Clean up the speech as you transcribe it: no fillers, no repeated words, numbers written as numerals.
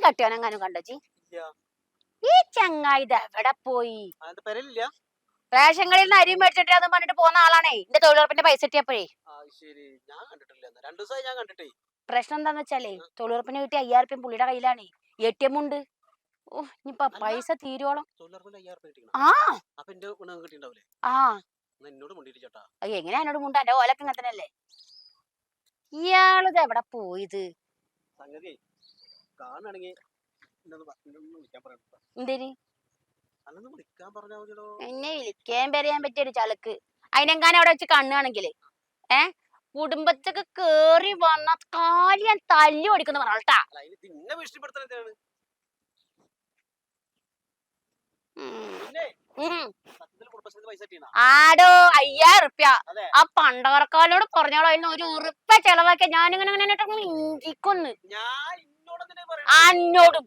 കെട്ടിയോനെങ്ങാനും കണ്ടോ ഈ ചങ്ങായി എവിടെ പോയി? റേഷൻ കടയിൽ നിന്ന് അരി മേടിച്ചിട്ട് അത് പറഞ്ഞിട്ട് പോകുന്ന ആളാണേ. എന്റെ തൊഴിലുറപ്പിന്റെ പൈസ കിട്ടിയപ്പോഴേ. പ്രശ്നം എന്താന്ന് വെച്ചാലേ തൊഴിലുറപ്പിന് കിട്ടിയ 5000 പുള്ളിയുടെ കയ്യിലാണ്. ATM ഉണ്ട്. ഓ ഇനിയിപ്പൊ പൈസ തീരോളം. എങ്ങനെയാ എന്നോട് മുണ്ട? എന്റെ ഓലൊക്കെ ഇങ്ങനെ തന്നെയല്ലേ. ഇയാളിത് എവിടെ പോയത്? എന്തേനി എന്നെ വിളിക്കാൻ പറയാൻ പറ്റിയൊരു ചളുക്ക്. അതിനെങ്ങാനും അവിടെ വെച്ച് കണ്ണാണെങ്കിലേ കുടുംബത്തൊക്കെ കേറി വന്ന കാര്യം തല്ലി ഓടിക്കുന്ന പറഞ്ഞാട്ടാ. ആടോ 5000 റുപ്യ ആ പണ്ടവർക്കാലോട് പറഞ്ഞോളൂ. അതിന് 1 ഉറുപ്പ ചെലവാക്കിയ ഞാനിങ്ങനെ ഇഞ്ചിക്കൊന്ന്. അന്നോടും